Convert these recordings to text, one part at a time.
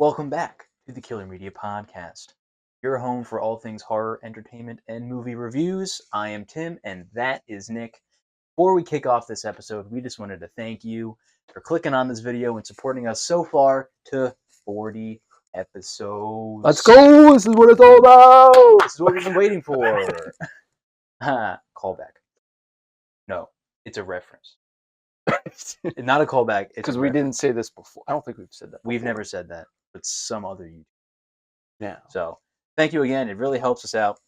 Welcome back to the Killer Media Podcast, your home for all things horror, entertainment, and movie reviews. I am Tim, and that is Nick. Before we kick off this episode, we just wanted to thank you for clicking on this video and supporting us so far to 40 episodes. Let's go! This is what it's all about! This is what we've been waiting for. Callback. No, it's a reference. Not a callback. Because we didn't say this before. I don't think we've said that before. We've never said that, but some other YouTube. Yeah. So thank you again. It really helps us out.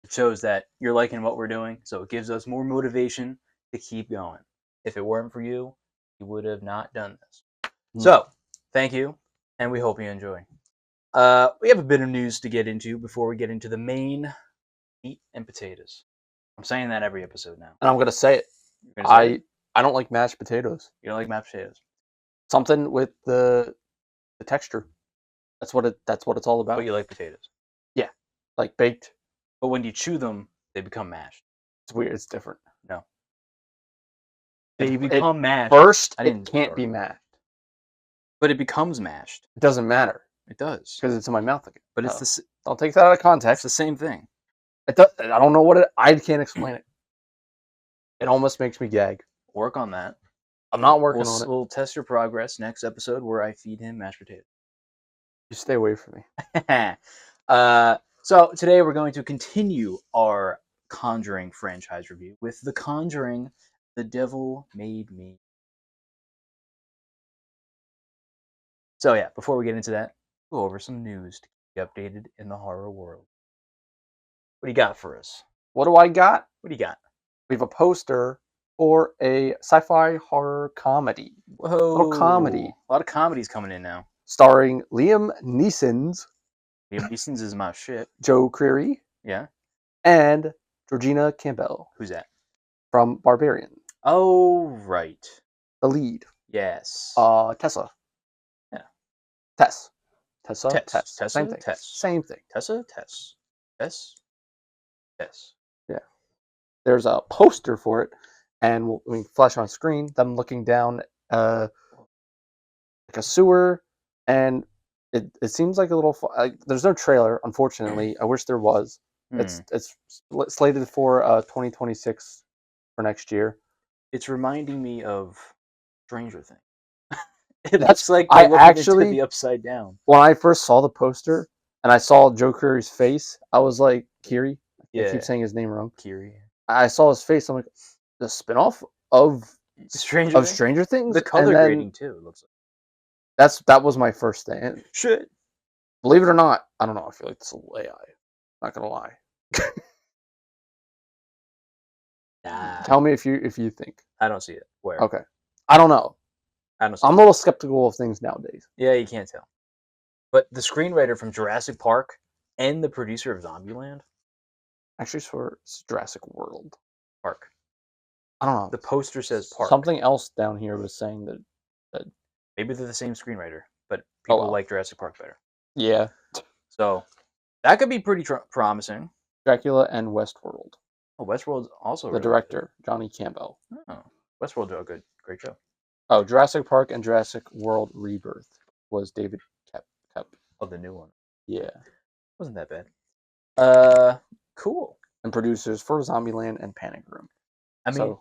It shows that you're liking what we're doing, so it gives us more motivation to keep going. If it weren't for you, we would have not done this. So thank you, and we hope you enjoy. We have a bit of news to get into before we get into the main meat and potatoes. I'm saying that every episode now. And I'm gonna say it. I don't like mashed potatoes. You don't like mashed potatoes? Something with the texture. That's what it's all about. But you like potatoes? Yeah, like baked. But when you chew them, they become mashed. It's weird. It's different. No. They become mashed. First, it can't be mashed. But it becomes mashed. It doesn't matter. It does. Because it's in my mouth again. But it's don't take that out of context. It's the same thing. I don't know what I can't explain it. It almost makes me gag. Work on that. I'm not working on it. We'll test your progress next episode where I feed him mashed potatoes. You stay away from me. So today we're going to continue our Conjuring franchise review with The Conjuring, The Devil Made Me. So yeah, before we get into that, go over some news to keep you updated in the horror world. What do you got for us? What do I got? What do you got? We have a poster for a sci-fi horror comedy. Whoa. Little comedy. A lot of comedies coming in now. Starring Liam Neeson's. Liam Neeson's is my shit. Joe Creary. Yeah. And Georgina Campbell. Who's that? From Barbarian. Oh, right. The lead. Yes. Tessa. Yeah. Tessa. Tessa. Same thing. Same thing. Tessa. Yeah. There's a poster for it, and we flash on screen them looking down like a sewer, and it seems like a little. There's no trailer, unfortunately. I wish there was. It's slated for 2026 for next year. It's reminding me of Stranger Things. That's like I actually into the Upside Down. When I first saw the poster and I saw Joe Creary's face, I was like, Kiri. I keep saying his name wrong. Kiri. I saw his face. I'm like, the spinoff of Stranger Things. The color grading too looks like. That was my first thing. Shit. Believe it or not, I don't know. I feel like it's a little AI. Not gonna lie. Nah. Tell me if you think. I don't see it. Where? Okay. I don't know. I don't see I'm a little skeptical of things nowadays. Yeah, you can't tell. But the screenwriter from Jurassic Park and the producer of Zombieland. Actually, for Jurassic World. Park. I don't know. The poster says Park. Something else down here was saying that maybe they're the same screenwriter, but people like Jurassic Park better. Yeah. So that could be pretty promising. Dracula and Westworld. Oh, Westworld's also the director, Johnny Campbell. Oh, Westworld's a great show. Oh, Jurassic Park and Jurassic World Rebirth was David Kep. Oh, the new one. Yeah. Wasn't that bad. Cool. And producers for Zombieland and Panic Room. I mean,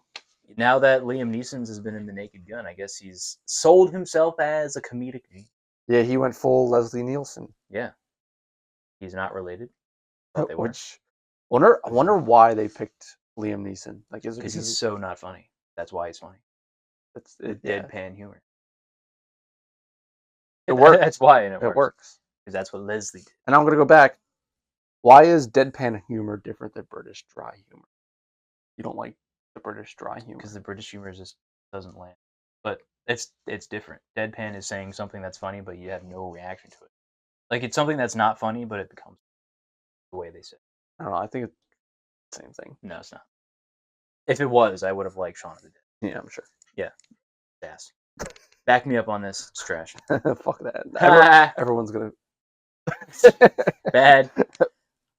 now that Liam Neeson's has been in The Naked Gun, I guess he's sold himself as a comedic genius. Yeah, he went full Leslie Nielsen. Yeah. He's not related. Which, I wonder why they picked Liam Neeson. Like, is it because he's so not funny? That's why he's funny. It's deadpan humor. It works. That's why it works. Because that's what Leslie did. And I'm gonna go back. Why is deadpan humor different than British dry humor? You don't like the British dry humor because the British humor just doesn't land. But it's different. Deadpan is saying something that's funny, but you have no reaction to it. Like it's something that's not funny, but it becomes the way they say it. I don't know. I think it's the same thing. No, it's not. If it was, I would have liked Shaun of the Dead. Yeah, I'm sure. Yeah. Ass. Back me up on this. It's trash. Fuck that. Everyone's gonna. Bad.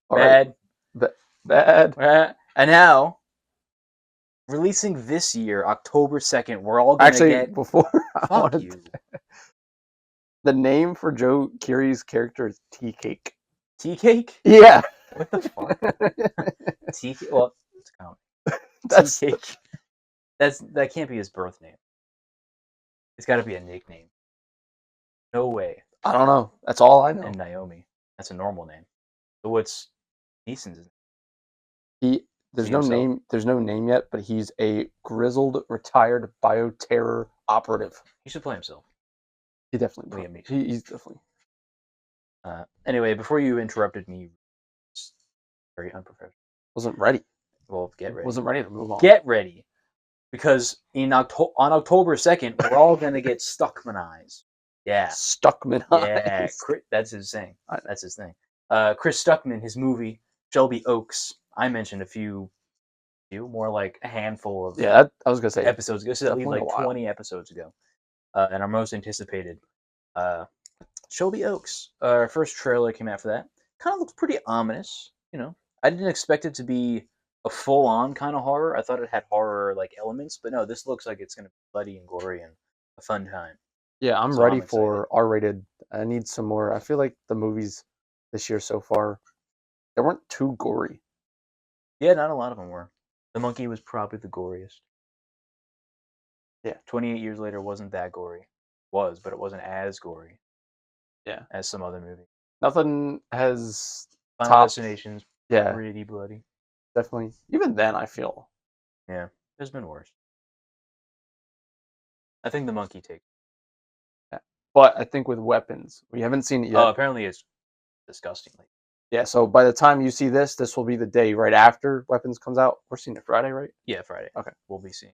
Bad. Right. Bad. And now, releasing this year, October 2nd, we're all gonna before. Fuck you. The name for Joe Keery's character is Tea Cake. Tea cake? Yeah. What the fuck? Tea cake? Well, it's a comedy. That's Tea cake. That can't be his birth name. It's got to be a nickname. No way. I don't know. That's all I know. And Naomi. That's a normal name. So what's Neeson's name? There's He no himself? name. There's no name yet, but he's a grizzled, retired bioterror operative. He should play himself. He definitely. Liam Neeson. He's definitely. Anyway, before you interrupted me, it's very unprofessional. Wasn't ready. Well, get ready. Wasn't ready to move on. Get ready, because on October 2nd, we're all gonna get Stuckmanized. Yeah, Stuckman. yeah. That's his thing. That's his thing. Chris Stuckman, his movie Shelby Oaks. I mentioned a few, more like a handful of Yeah, I was gonna say episodes ago. This is at least definitely like a while. 20 episodes ago. And our most anticipated, Shelby Oaks. Our first trailer came out for that. Kind of looks pretty ominous. I didn't expect it to be a full-on kind of horror. I thought it had horror like elements, but no, this looks like it's gonna be bloody and gory and a fun time. Yeah, I'm So ready I'm excited. for R-rated. I need some more. I feel like the movies this year so far, they weren't too gory. Yeah, not a lot of them were. The Monkey was probably the goriest. Yeah. 28 years later wasn't that gory. Was, but it wasn't as gory. Yeah. As some other movies. Nothing has Final top. Destination's Yeah, pretty bloody. definitely. Even then, I feel. Yeah, there's been worse. I think The Monkey takes. Yeah. But I think with weapons, we haven't seen it yet. Oh, apparently it's disgustingly. Yeah, so by the time you see this will be the day right after Weapons comes out. We're seeing it Friday, right? Yeah, Friday. Okay. We'll be seeing.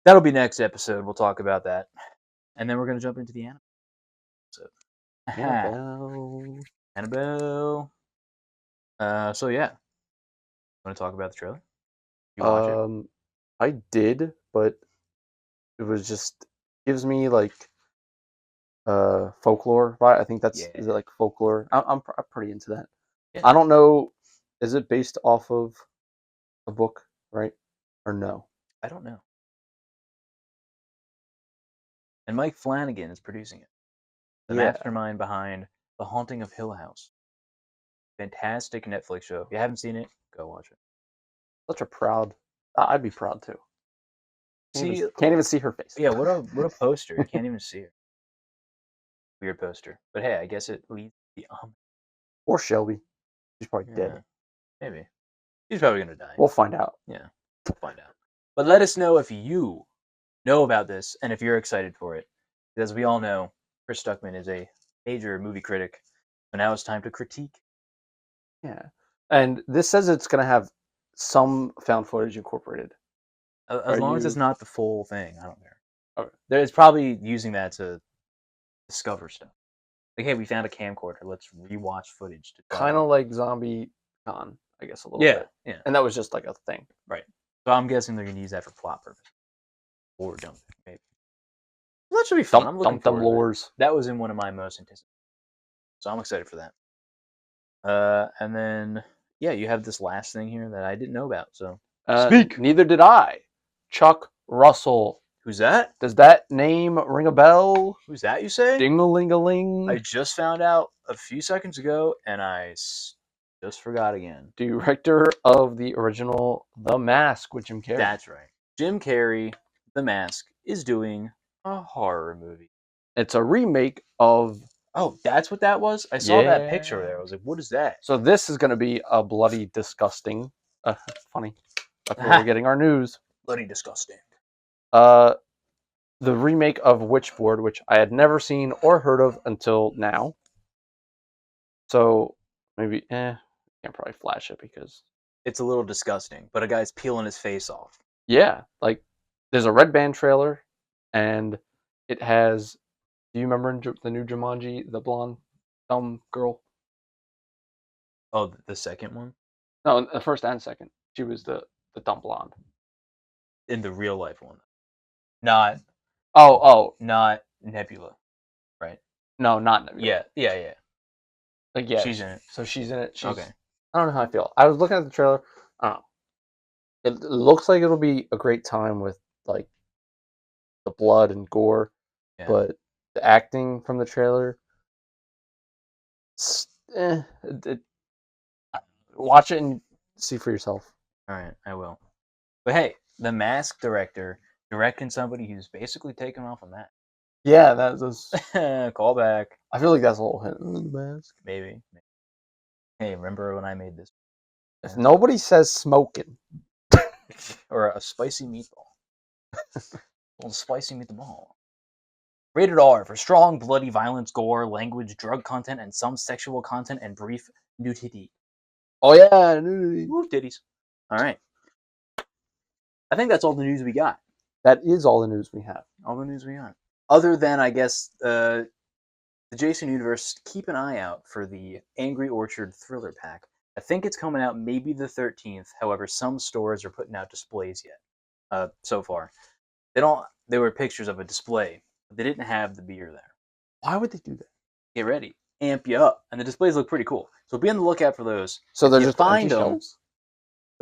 That'll be next episode. We'll talk about that. And then we're going to jump into the anime. Annabelle. Annabelle. So yeah. Want to talk about the trailer? You watch it? I did, but it was just gives me like folklore vibe. I think that's is it like folklore. I'm pretty into that. Yeah. I don't know. Is it based off of a book, right? Or no? I don't know. And Mike Flanagan is producing it. The mastermind behind The Haunting of Hill House. Fantastic Netflix show. If you haven't seen it, go watch it. Such a proud. I'd be proud too. Can't even see her face. Yeah, what a poster. You can't even see her. Weird poster. But hey, I guess it leads to the Or Shelby. She's probably dead. Maybe. She's probably gonna die. We'll find out. Yeah, we'll find out. But let us know if you know about this and if you're excited for it. Because we all know Chris Stuckman is a major movie critic. So now it's time to critique. Yeah. And this says it's going to have some found footage incorporated. As long as it's not the full thing, I don't care. Okay. It's probably using that to discover stuff. Like, hey, we found a camcorder. Let's rewatch footage. Kind of like Zombie Con, I guess, a little bit. Yeah. And that was just like a thing. Right. So I'm guessing they're going to use that for plot purposes. Or dump it, maybe. Well, that should be fun. I'm looking forward to that. That was in one of my most anticipated. So I'm excited for that. And then, yeah, you have this last thing here that I didn't know about. So speak. Neither did I. Chuck Russell. Who's that? Does that name ring a bell? Who's that, you say? Ding-a-ling-a-ling. I just found out a few seconds ago, and I just forgot again. Director of the original The Mask with Jim Carrey. That's right. Jim Carrey, The Mask, is doing a horror movie. It's a remake of... Oh, that's what that was? I saw that picture there. I was like, what is that? So this is going to be a bloody disgusting... funny. That's where we're getting our news. Bloody disgusting. The remake of Witchboard, which I had never seen or heard of until now. So maybe, can't probably flash it because it's a little disgusting. But a guy's peeling his face off. Yeah, like there's a Red Band trailer, and it has. Do you remember the new Jumanji, the blonde, dumb girl? Oh, the second one? No, the first and second. She was the dumb blonde. In the real life one. Not Nebula, right? No, not Nebula. Yeah. Like, yeah. She's in it. So she's in it. Okay. I don't know how I feel. I was looking at the trailer. I don't know. It looks like it'll be a great time with, like, the blood and gore. Yeah. But the acting from the trailer. Watch it and see for yourself. All right, I will. But hey, the Mask director directing somebody who's basically taken off a mask. Yeah, that's. Call back. I feel like that's a little hint in the mask. Maybe. Hey, remember when I made this? If nobody says smoking, Or a spicy meatball. A little spicy meatball. Rated R for strong, bloody violence, gore, language, drug content, and some sexual content and brief nudity. oh yeah, nudity. Woo, titties. All right. I think that's all the news we got. That is all the news we have. All the news we got. Other than, I guess, the Jason universe, keep an eye out for the Angry Orchard Thriller Pack. I think it's coming out maybe the 13th. However, some stores are putting out displays yet. So far, there were pictures of a display, but they didn't have the beer there. Why would they do that? Get ready, amp you up, and the displays look pretty cool. So be on the lookout for those. So If they're you just find empty them. shelves?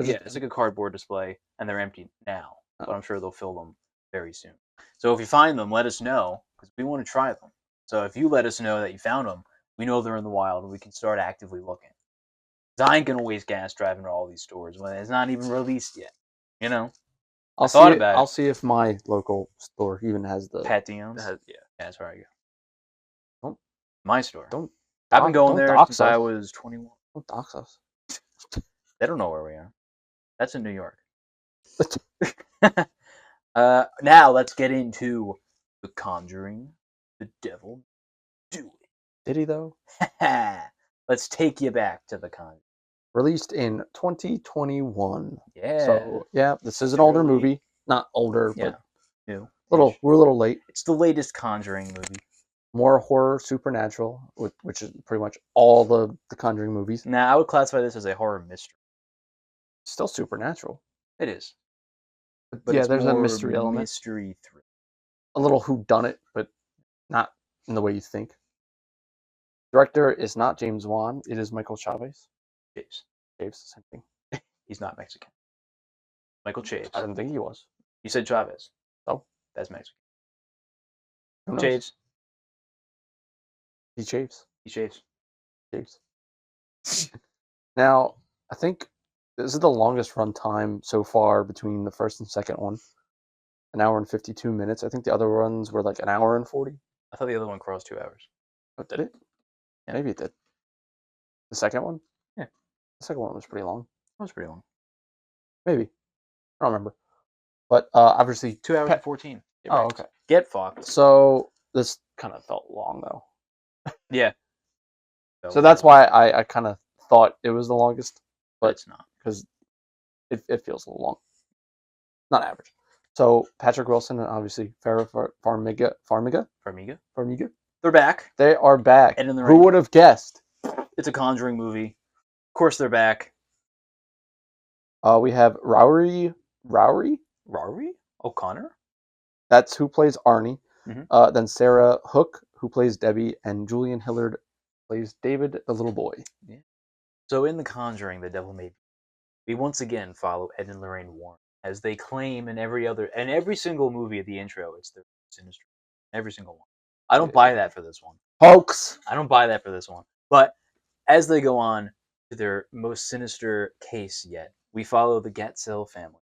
Yeah, it's like a cardboard display, and they're empty now. But I'm sure they'll fill them very soon. So if you find them, let us know, because we want to try them. So if you let us know that you found them, we know they're in the wild, and we can start actively looking. 'Cause I ain't gonna waste gas driving to all these stores when it's not even released yet. You know, I'll thought see. about I'll it. see if my local store even has the. Pat Dion's. Yeah. That's where I go. Don't My store. don't. I've been going don't there dox since I us. was 21. Don't dox us. They don't know where we are. That's in New York. Now let's get into The Conjuring. The Devil Do Did he though? It. Let's take you back to The Conjuring. Released in 2021. Yeah. So yeah, this is an older Early. movie. Not older, Yeah. but New. we're a little late. It's the latest Conjuring movie. More horror, supernatural, which is pretty much all the Conjuring movies. Now I would classify this as a horror mystery. Still supernatural. It is. But yeah, there's a mystery element. Mystery thriller. A little whodunit, but not in the way you think. Director is not James Wan. It is Michael Chavez. Chaves. Chaves, same thing. He's not Mexican. Michael Chaves. I didn't think he was. You said Chavez. Oh, that's Mexican. Who knows? Chaves. He chaves. He shaves. Chaves. Now, I think this is the longest run time so far between the first and second one. 1 hour and 52 minutes. I think the other runs were like 1 hour and 40. I thought the other one crossed 2 hours. Oh, did it? Yeah. Maybe it did. The second one? Yeah. The second one was pretty long. That was pretty long. Maybe. I don't remember. But obviously... 2 hours and 14. Oh, okay. Get fucked. So this kind of felt long, though. Yeah. So that's why I kind of thought it was the longest. But it's not. Because it feels a little long. Not average. So Patrick Wilson and obviously Farrah Farmiga. They're back. They are back. And in the Who would have guessed? It's a Conjuring movie. Of course they're back. We have Rory O'Connor. That's who plays Arnie. Mm-hmm. Then Sarah Hook, who plays Debbie, and Julian Hillard plays David, the little boy. Yeah. So in The Conjuring, The Devil May Be, we once again follow Ed and Lorraine Warren as they claim in every single movie at the intro, it's the sinister. Every single one. I don't buy that for this one. Hoax. I don't buy that for this one. But as they go on to their most sinister case yet, we follow the Gatzel family.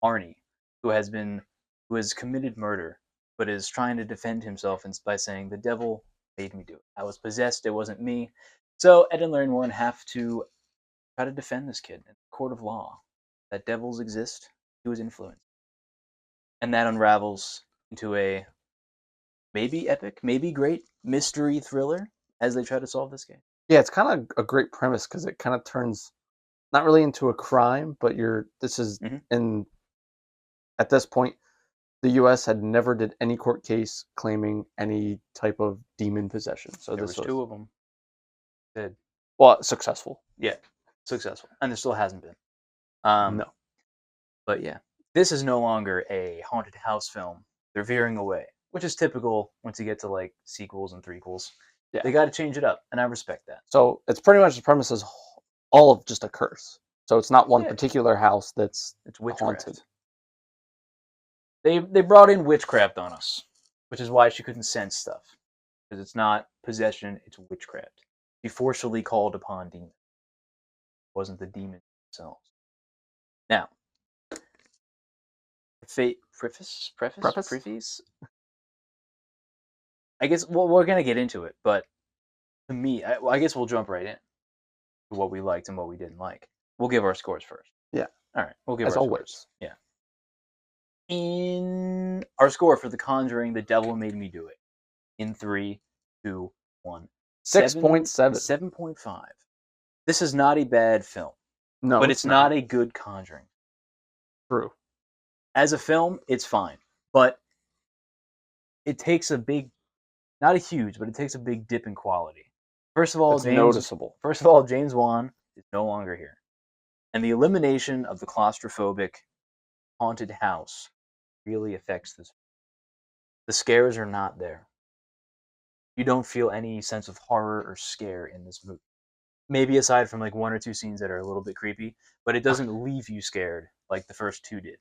Arnie, who has committed murder, but is trying to defend himself by saying, the devil made me do it. I was possessed, it wasn't me. So Ed and Lorraine Warren have to try to defend this kid in the court of law. That devils exist, he was influenced. And that unravels into a maybe epic, maybe great mystery thriller as they try to solve this case. Yeah, it's kind of a great premise because it kind of turns not really into a crime, but at this point, the U.S. had never did any court case claiming any type of demon possession. So there was 2 of them. Did. Well, successful. Yeah, successful. And there still hasn't been. No. But yeah, this is no longer a haunted house film. They're veering away, which is typical once you get to like sequels and threequels. Yeah. They got to change it up, and I respect that. So it's pretty much the premise is all of just a curse. So it's not one particular house it's witchcraft. Haunted. They brought in witchcraft on us, which is why she couldn't sense stuff. because it's not possession; it's witchcraft. She forcefully called upon demons. It wasn't the demons themselves. Now, Preface? preface. I guess we're gonna get into it, but to me, I guess we'll jump right in to what we liked and what we didn't like. We'll give our scores first. Yeah. All right, we'll give As our always. scores. Yeah. In our score for The Conjuring, The Devil Made Me Do It. In 3, 2, 1. 6.7. 7.5. This is not a bad film, No, but it's not a good Conjuring. True. As a film, it's fine, but it takes a big, not a huge, but it takes a big dip in quality. First of all, It's noticeable. James Wan is no longer here, and the elimination of the claustrophobic haunted house really affects this. The scares are not there. You don't feel any sense of horror or scare in this movie. Maybe aside from like one or two scenes that are a little bit creepy, but it doesn't leave you scared like the first two did.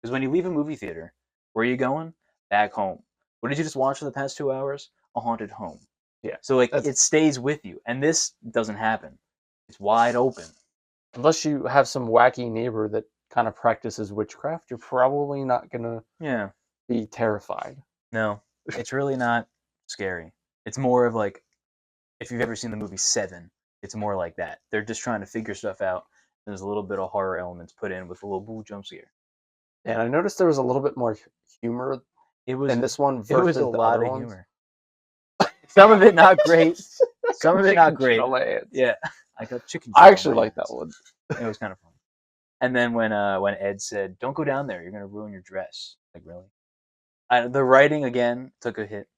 Because when you leave a movie theater, where are you going? Back home. What did you just watch for the past 2 hours? A haunted home. Yeah. So like it stays with you, and this doesn't happen. It's wide open. Unless you have some wacky neighbor that kind of practices witchcraft, you're probably not gonna be terrified. No, it's really not scary. It's more of like if you've ever seen the movie Seven, it's more like that. They're just trying to figure stuff out. There's a little bit of horror elements put in with a little boo jump scare. And I noticed there was a little bit more humor in this one versus it was a the lot other of ones. humor. Some of it not great. Some of it not great. Hands. Yeah, I got chicken. I actually like that one. It was kind of fun. And then when Ed said, "Don't go down there. You're gonna ruin your dress." Like really, the writing again took a hit.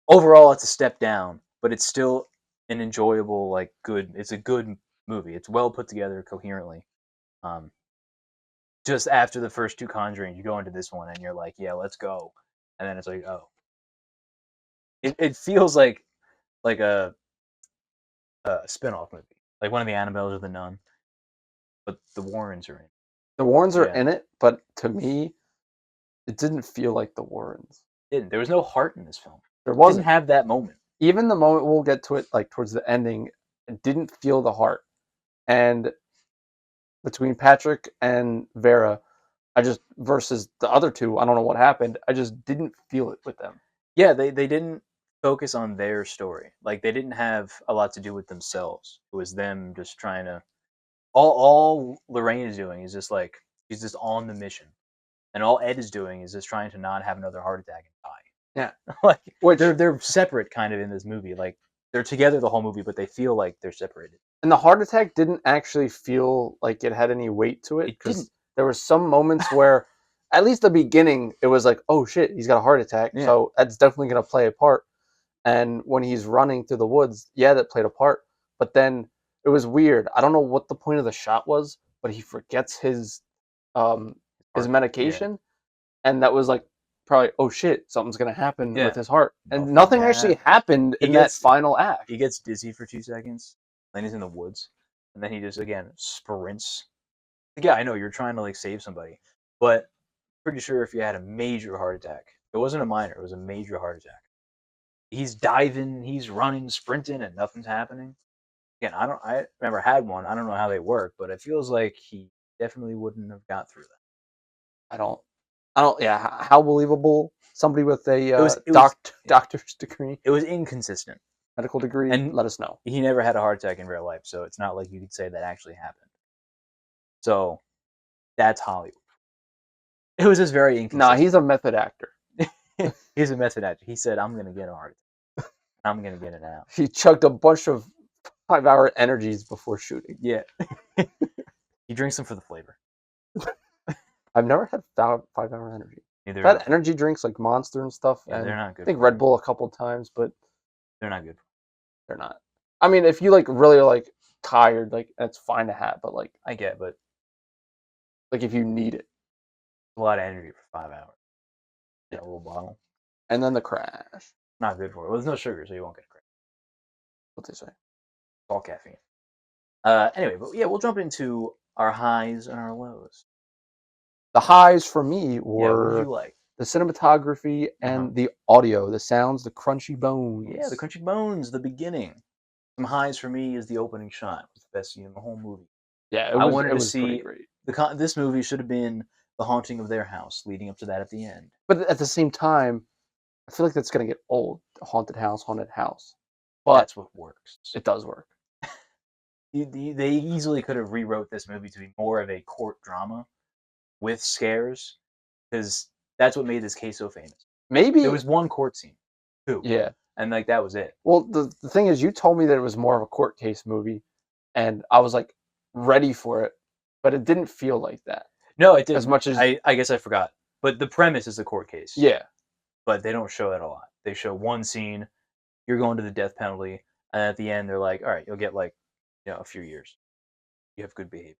Overall, it's a step down, but it's still an enjoyable, like good. It's a good movie. It's well put together coherently. Just after the first two Conjuring, you go into this one and you're like, "Yeah, let's go," and then it's like, "Oh." It feels like a spin-off movie, like one of the Annabelles or the Nun, but the Warrens are in. The Warrens are in it, but to me, it didn't feel like the Warrens. There was no heart in this film. There wasn't. Didn't have that moment. Even the moment we'll get to it, like towards the ending, it didn't feel the heart. And between Patrick and Vera, I just versus the other two, I don't know what happened. I just didn't feel it with them. Yeah, they didn't focus on their story. Like they didn't have a lot to do with themselves. It was them just trying to. All Lorraine is doing is just like she's just on the mission, and all Ed is doing is just trying to not have another heart attack and die. Yeah, like they're separate kind of in this movie. Like they're together the whole movie, but they feel like they're separated. And the heart attack didn't actually feel like it had any weight to it because there were some moments where, at least the beginning, it was like, oh shit, he's got a heart attack, so that's definitely gonna play a part. And when he's running through the woods, yeah, that played a part. But then it was weird. I don't know what the point of the shot was, but he forgets his medication, and that was like probably, oh shit, something's gonna happen with his heart, and nothing actually happened in that final act. He gets dizzy for 2 seconds, then he's in the woods, and then he just again sprints. Yeah, I know you're trying to like save somebody, but pretty sure if you had a major heart attack, it wasn't a minor, it was a major heart attack. He's diving, he's running, sprinting, and nothing's happening. Again, I never had one. I don't know how they work, but it feels like he definitely wouldn't have got through that. I don't. Yeah, how believable somebody with a doctor's degree? It was inconsistent. Medical degree, and let us know. He never had a heart attack in real life, so it's not like you could say that actually happened. So that's Hollywood. It was just very inconsistent. Nah, he's a method actor. He's a method actor. He said, "I'm gonna get a heart attack. I'm gonna get it out." He chugged a bunch of 5-hour energies before shooting. Yeah. He drinks them for the flavor. I've never had 5-hour energy. Neither. I've had energy drinks like Monster and stuff. Yeah, and they're not good. I think Red Bull a couple times, but they're not good. They're not. I mean, if you like really are like tired, like that's fine to have, but like I get, but like if you need it, a lot of energy for 5 hours. Yeah, a little bottle. And then the crash. Not good for it. Well, there's no sugar, so you won't get a crash. What they say? It's all caffeine. Anyway, but yeah, we'll jump into our highs and our lows. The highs for me were what did you like? the cinematography and the audio, the sounds, the crunchy bones. Yeah, the crunchy bones, the beginning. Some highs for me is the opening shot. It was the best scene in the whole movie. Yeah, I wanted it to was pretty see great. this movie should have been the haunting of their house, leading up to that at the end. But at the same time, I feel like that's gonna get old. Haunted house, haunted house. But That's what works. it does work. They easily could have rewrote this movie to be more of a court drama with scares, because that's what made this case so famous. Maybe There was one court scene, two, yeah. and like that was it. Well, the thing is, you told me that it was more of a court case movie, and I was like ready for it, but it didn't feel like that No, it didn't. as much as I guess I forgot. But the premise is a court case. yeah. But they don't show that a lot. They show one scene, you're going to the death penalty, and at the end they're like, all right, you'll get like, a few years. You have good behavior.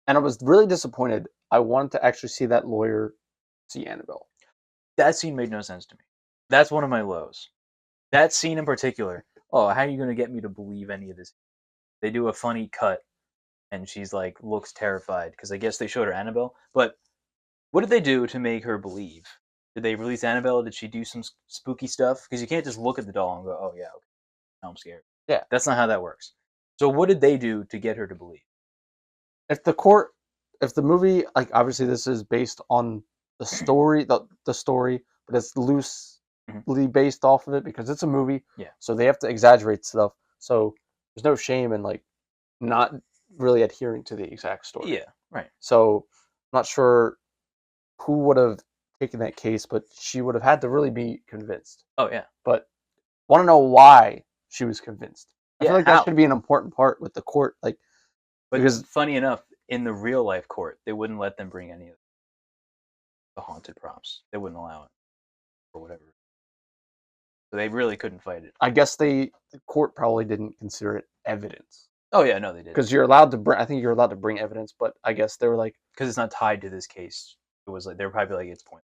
And I was really disappointed. I wanted to actually see that lawyer see Annabelle. That scene made no sense to me. That's one of my lows. That scene in particular. Oh, how are you going to get me to believe any of this? They do a funny cut, and she's like looks terrified because I guess they showed her Annabelle. But what did they do to make her believe? Did they release Annabelle? Did she do some spooky stuff? Because you can't just look at the doll and go, "Oh yeah, okay, now I'm scared." Yeah. That's not how that works. So what did they do to get her to believe? If the movie, like obviously this is based on the story, the story, but it's loosely based off of it because it's a movie. Yeah. So they have to exaggerate stuff. So there's no shame in like not really adhering to the exact story. Yeah, right. So I'm not sure who would have taken that case, but she would have had to really be convinced. Oh yeah. But want to know why she was convinced. I Yeah, feel like how? that should be an important part with the court, like But because funny enough, in the real life court, they wouldn't let them bring any of the haunted props. They wouldn't allow it or whatever. So they really couldn't fight it. I guess the court probably didn't consider it evidence Oh yeah, no, they did. because you're allowed to bring. I think you're allowed to bring evidence, but I guess they were like, Because it's not tied to this case. It was like they were probably like it's point.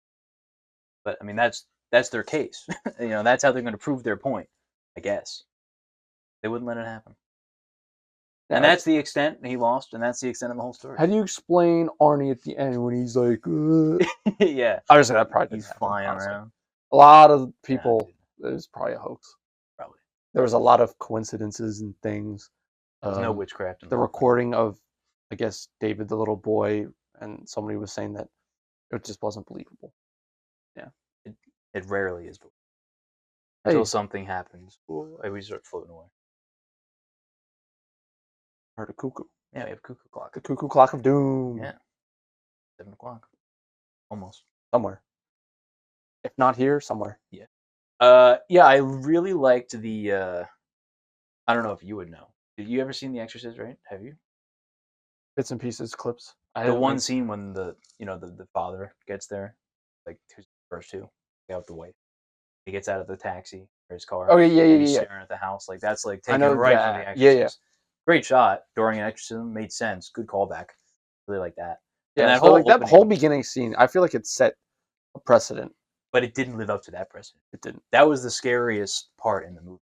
But I mean that's their case. That's how they're going to prove their point. I guess they wouldn't let it happen. And that's the extent he lost, and that's the extent of the whole story. How do you explain Arnie at the end when he's like, yeah, obviously that probably he's didn't happen, flying honestly. around. A lot of people, it was probably a hoax. Probably. There was a lot of coincidences and things. There's no witchcraft. The recording of, I guess, David the little boy, and somebody was saying that it just wasn't believable. Yeah. It rarely is believable. Until something happens. We start floating away. Heard a cuckoo. Yeah, we have a cuckoo clock. The cuckoo clock of doom. Yeah. 7 o'clock. Almost. Somewhere. If not here, somewhere. Yeah. Yeah, I really liked the I don't know if you would know. Did you ever seen The Exorcist, right? Have you? Bits and pieces, clips. The one scene when the father gets there, like who's the first two, out the way. He gets out of the taxi or his car. Oh yeah. He's staring at the house like that's like taking it right from The Exorcist. Yeah. Great shot during an exorcism, made sense. Good callback. Really like that. Yeah, and that whole beginning scene, I feel like it set a precedent. But it didn't live up to that precedent. It didn't. That was the scariest part in the movie,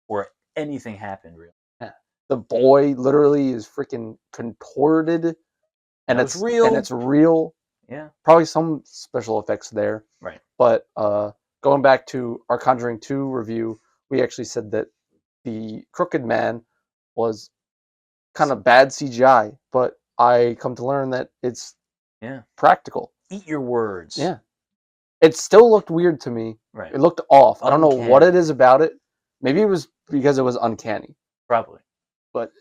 where anything happened. Really, yeah. The boy literally is freaking contorted, and it's real. And it's real. Yeah. Probably some special effects there. Right. But going back to our Conjuring 2 review, we actually said that the Crooked Man was kind of bad CGI, but I come to learn that it's practical. Eat your words. Yeah. It still looked weird to me. Right. It looked off. Uncanny. I don't know what it is about it. Maybe it was because it was uncanny. Probably. But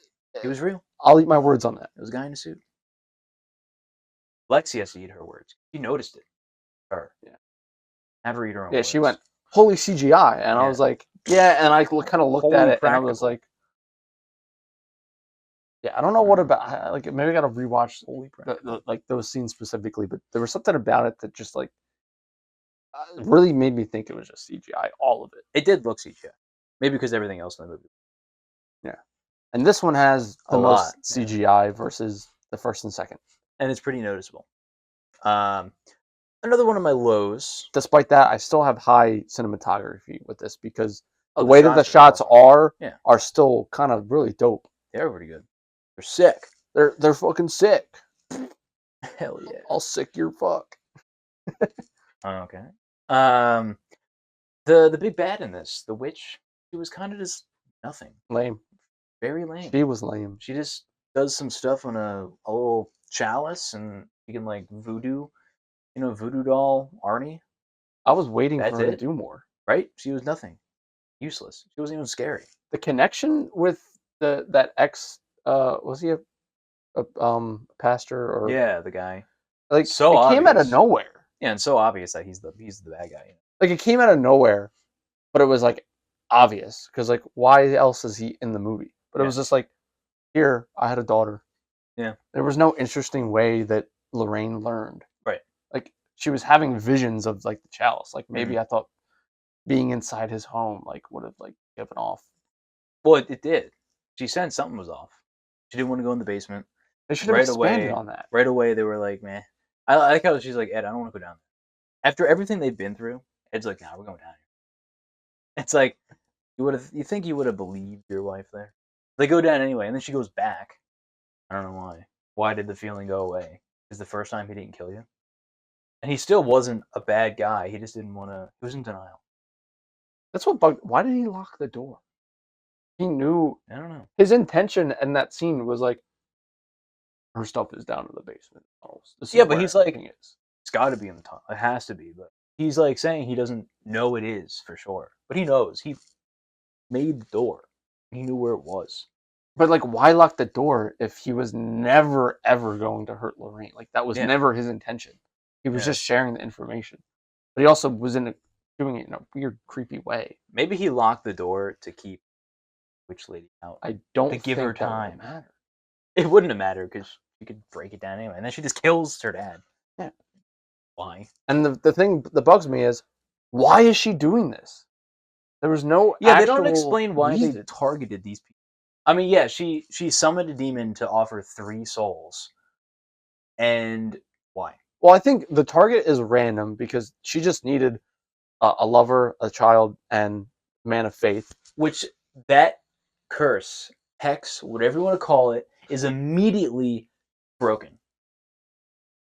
it was real. I'll eat my words on that. It was a guy in a suit. Lexi has to eat her words. She noticed it. Her. Yeah. Have her eat her own words. She went, holy CGI. And I was like, yeah. And I kind of looked at it and I was like, yeah, I don't know what about, like, maybe I got to rewatch like those scenes specifically, but there was something about it that just like really made me think it was just CGI, all of it. It did look CGI. Maybe because everything else in the movie. Yeah. And this one has the most CGI versus the first and second. And it's pretty noticeable. Another one of my lows. Despite that, I still have high cinematography with this because the way that the shots are still kind of really dope. They're pretty good. They're sick. They're fucking sick. Hell yeah. I'll sick your fuck. Okay. Um, the big bad in this, the witch, she was kind of just nothing. Lame. Very lame. She was lame. She just does some stuff on a little chalice, and she can like voodoo, voodoo doll Arnie. I was waiting for That's her to it, do more. right? She was nothing, useless. She wasn't even scary. The connection with that ex was he a pastor or Yeah, the guy. like So it came out of obvious. nowhere. Yeah, and so obvious that he's the bad guy. Like it came out of nowhere, but it was like obvious because like why else is he in the movie? But it Yeah. was just like here I had a daughter. Yeah. There was no interesting way that Lorraine learned. Right. Like she was having visions of like the chalice. Like maybe I thought being inside his home like would have like given off. Well, it did. She sensed something was off. She didn't want to go in the basement. They should have Right expanded away. on that. Right away, they were like, "Meh." I like how she's like, "Ed, I don't want to go down there." After everything they've been through, Ed's like, "Nah, we're going down here." It's like you think you would have believed your wife there. They go down anyway, and then she goes back. I don't know why. Why did the feeling go away? Is the first time he didn't kill you? And he still wasn't a bad guy. He just didn't want to. He was in denial. That's what bugged. Why did he lock the door? He knew I don't know. his intention in that scene was like her stuff is down in the basement. Oh, this is Yeah, but where he's like, everything is. it's got to be in the top. It has to be. But he's like saying he doesn't know it is for sure. But he knows. He made the door. He knew where it was. But like, why lock the door if he was never ever going to hurt Lorraine? Like that was Yeah. never his intention. He was Yeah. just sharing the information. But he also was doing it in a weird, creepy way. Maybe he locked the door to keep Witch Lady out. I don't To give think her that would time. matter. It wouldn't have mattered because she could break it down anyway. And then she just kills her dad. Yeah. Why? And the thing that bugs me is, why is she doing this? There was no Yeah, they actual don't explain why they reason. targeted these people. I mean, yeah, she summoned a demon to offer 3 souls. And why? Well, I think the target is random because she just needed a lover, a child, and man of faith. Which that curse, hex, whatever you want to call it, is immediately broken.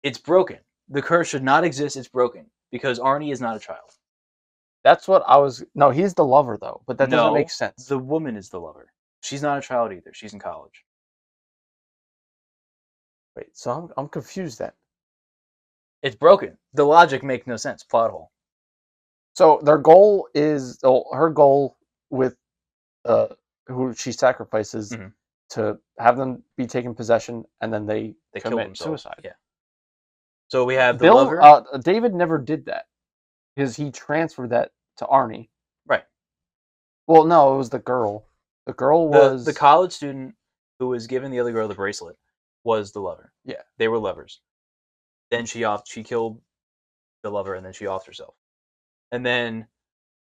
It's broken. The curse should not exist. It's broken because Arnie is not a child. That's what I was. No, he's the lover though, but that doesn't make sense. The woman is the lover. She's not a child either. She's in college. Wait, so I'm confused then. It's broken. The logic makes no sense. Plot hole. So their goal is her goal with who she sacrifices Mhm. to have them be taken possession, and then they kill commit themselves. suicide. Yeah. So we have the Bill, lover. David never did that because he transferred that to Arnie. Right. Well, no, it was the girl. The girl was the college student who was giving the other girl the bracelet was the lover. Yeah. They were lovers. Then she killed the lover, and then she offed herself. And then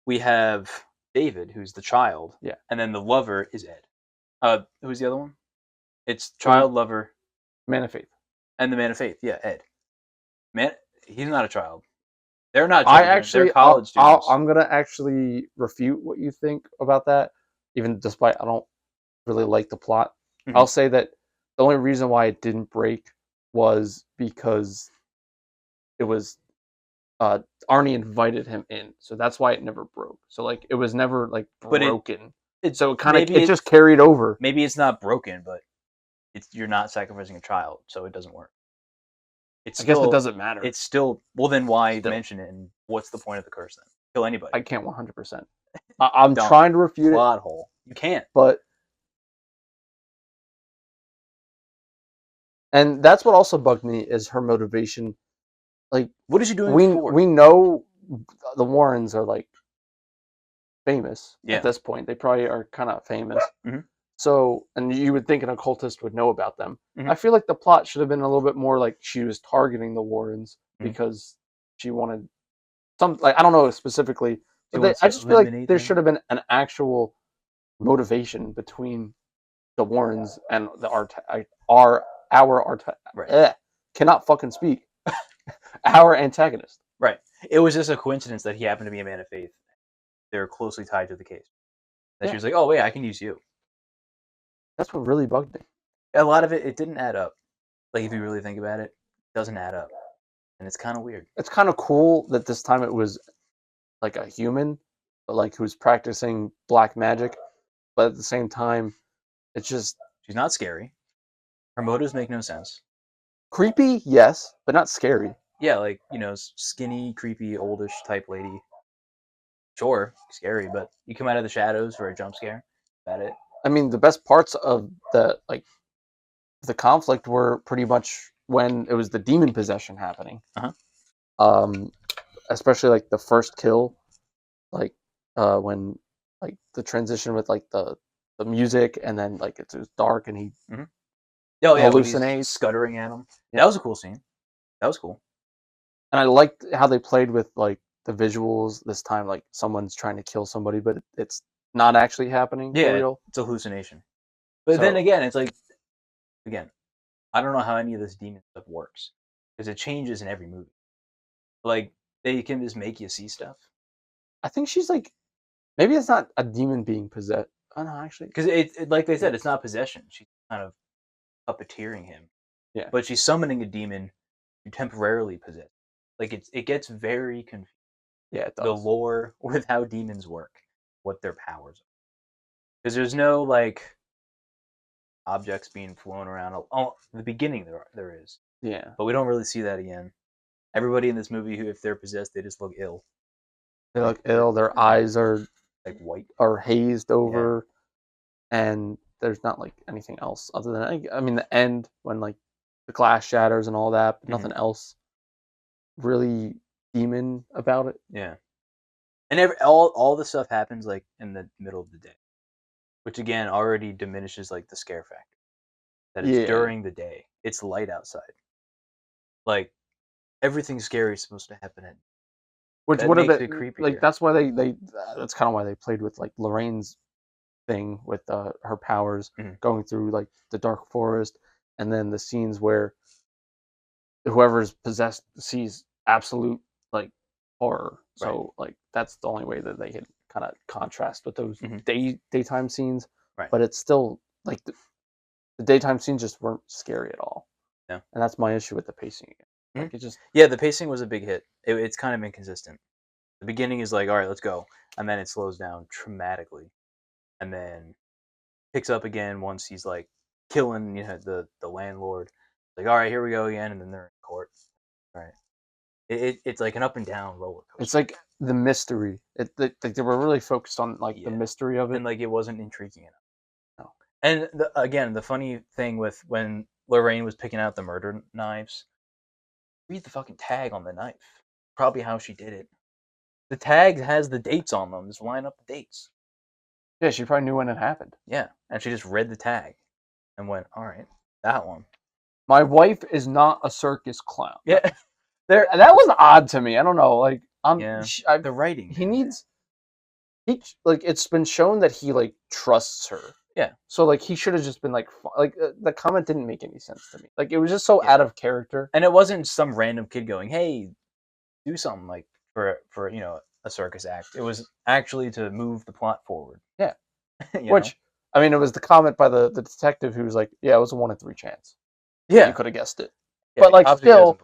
we have David, who's the child. Yeah. And then the lover is Ed. Who's the other one? It's child, lover, man of faith, and the man of faith. Yeah, Ed. Man, he's not a child. They're not children. They're college students. I'm gonna actually refute what you think about that, even despite I don't really like the plot. Mhm. I'll say that the only reason why it didn't break was because it was Arnie invited him in, so that's why it never broke. So like it was never like broken. So it just carried over. Maybe it's not broken, but you're not sacrificing a child, so it doesn't work. I guess it doesn't matter. It's still then why mention it? And what's the point of the curse then? Kill anybody. I can't 100%. I'm trying to refute plot hole. You can't. But and that's what also bugged me is her motivation. Like, what is she doing for? We know the Warrens are like famous at this point. They probably are kind of famous. Mhm. So, and you would think an occultist would know about them. Mhm. I feel like the plot should have been a little bit more like she was targeting the Warrens because she wanted some, like, I don't know specifically, but I just feel like there should have been an actual motivation between the Warrens and cannot fucking speak. Our antagonist. Right. It was just a coincidence that he happened to be a man of faith. They're closely tied to the case. That she was like, oh wait, I can use you. That's what really bugged me. A lot of it didn't add up. Like if you really think about it, it doesn't add up. and it's kind of weird. It's kind of cool that this time it was like a human, but like who's practicing black magic, but at the same time, it's just She's not scary. Her motives make no sense. creepy, yes, but not scary. Yeah, like skinny, creepy, oldish type lady. Sure, scary, but you come out of the shadows for a jump scare. About it. I mean, the best parts of the conflict were pretty much when it was the demon possession happening. Uh-huh. Um, especially like the first kill, like when like the transition with like the music and then like it's dark and he Oh yeah, when he's hallucinates. scuttering at him. Yeah. That was a cool scene. That was cool. And I liked how they played with like the visuals this time. Like someone's trying to kill somebody, but it's not actually happening for Yeah, real. it's a hallucination. But then So- again, it's like, again, I don't know how any of this demon stuff works because it changes in every movie. Like they can just make you see stuff I think she's like maybe it's not a demon being possessed. Oh no, actually, because like they said, it's not possession. She's kind of puppeteering him. Yeah. But she's summoning a demon to temporarily possess. Like it gets very confusing. yeah, it does. The lore with how demons work, what their powers are. Because there's no like objects being flown around. Oh, the beginning there is, Yeah, but we don't really see that again. Everybody in this movie, who if they're possessed, they just look ill, they look ill. Their eyes like white. are hazed over, and there's not like anything else other than I mean the end when like the glass shatters and all that, but nothing else really demon about it. Yeah, and all the stuff happens like in the middle of the day, which again already diminishes like the scare factor. That it's Yeah. during the day, it's light outside. Like everything scary is supposed to happen at. Which That would have makes it been creepier. like that's why they that's kind of why they played with like Lorraine's thing with her powers going through like the dark forest, and then the scenes where whoever's possessed sees absolute like horror. So like that's the only way that they can kind of contrast with those daytime scenes. Right. But it's still like the daytime scenes just weren't scary at all. No. And that's my issue with the pacing again. Like it just the pacing was a big hit. It's kind of inconsistent. The beginning is like, all right, let's go, and then it slows down dramatically, and then picks up again once he's like killing the landlord. Like, all right, here we go again, and then they're in court. All right, it's like an up and down roller coaster. It's like the mystery. They were really focused on like the mystery of it, and like it wasn't intriguing enough. No. And again, the funny thing with when Lorraine was picking out the murder knives, read the fucking tag on the knife. Probably how she did it. The tag has the dates on them. Just line up the dates. Yeah, she probably knew when it happened. Yeah, and she just read the tag and went, "All right, that one." My wife is not a circus clown. Yeah, that was odd to me. I don't know. Like, the writing. He needs. Like it's been shown that he like trusts her. Yeah. So like he should have just been like the comment didn't make any sense to me. Like it was just so out of character. And it wasn't some random kid going, "Hey, do something like for a circus act." It was actually to move the plot forward. Yeah. Which I mean, it was the comment by the detective who was like, "Yeah, it was a 1 in 3 chance." Yeah, you could have guessed it. Yeah, but like still,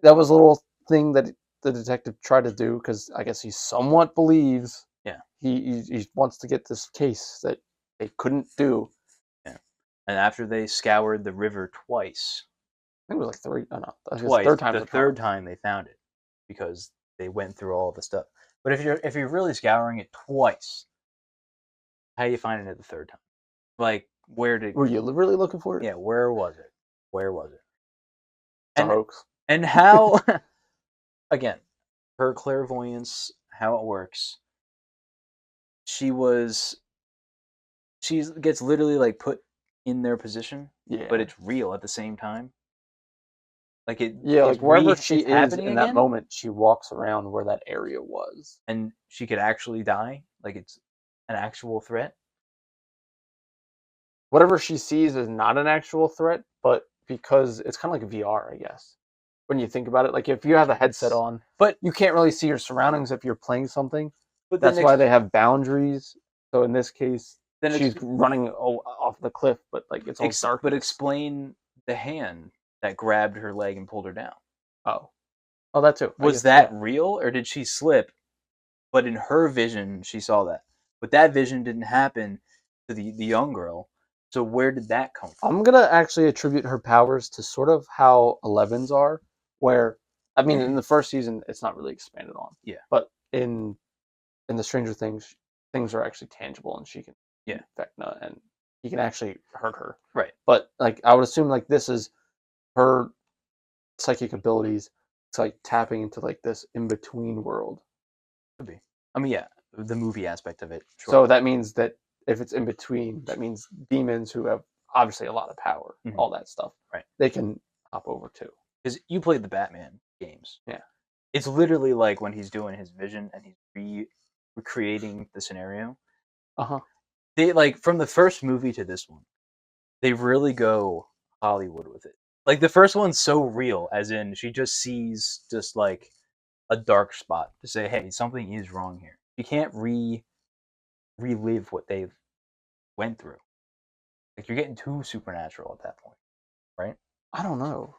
that was a little thing that the detective tried to do because I guess he somewhat believes. Yeah. He wants to get this case that they couldn't do. Yeah. And after they scoured the river twice. I think it was like 3. Oh no, twice. The third time they found it because they went through all the stuff. But if you're really scouring it twice, how are you finding it the third time? Like were you really looking for it? Yeah, where was it? Where was it? And hoax. And how again, her clairvoyance, how it works. She gets literally like put in their position, but it's real at the same time. Like it, like wherever she is in again? that moment, she walks around where that area was, and she could actually die. Like it's an actual threat. Whatever she sees is not an actual threat, but because it's kind of like VR, I guess. When you think about it, like if you have a headset on, but you can't really see your surroundings if you're playing something. But that's why they have boundaries. So in this case, then she's running off the cliff, but like it's all dark. But explain the hand that grabbed her leg and pulled her down. Oh, Oh, that too. I Was guess, that yeah. real, or did she slip? But in her vision, she saw that. But that vision didn't happen to the young girl. So where did that come from? I'm gonna actually attribute her powers to sort of how Eleven's are, where I mean, in the first season, it's not really expanded on, Yeah, but in the Stranger Things, things are actually tangible, and she can yeah, infect Nut, and he can actually hurt her. right. But like, I would assume like this is her psychic abilities. It's like tapping into like this in between world. Could be. I mean, yeah, the movie aspect of it, sure. So that means that if it's in between, that means demons who have obviously a lot of power, all that stuff, Right. they can hop over too. Because you played the Batman games. Yeah. It's literally like when he's doing his vision and he's recreating the scenario. Uh-huh. They like from the first movie to this one, they really go Hollywood with it. Like the first one's so real, as in she just sees just like a dark spot to say, "Hey, something is wrong here." You can't relive what they went through. Like you're getting too supernatural at that point, right? I don't know.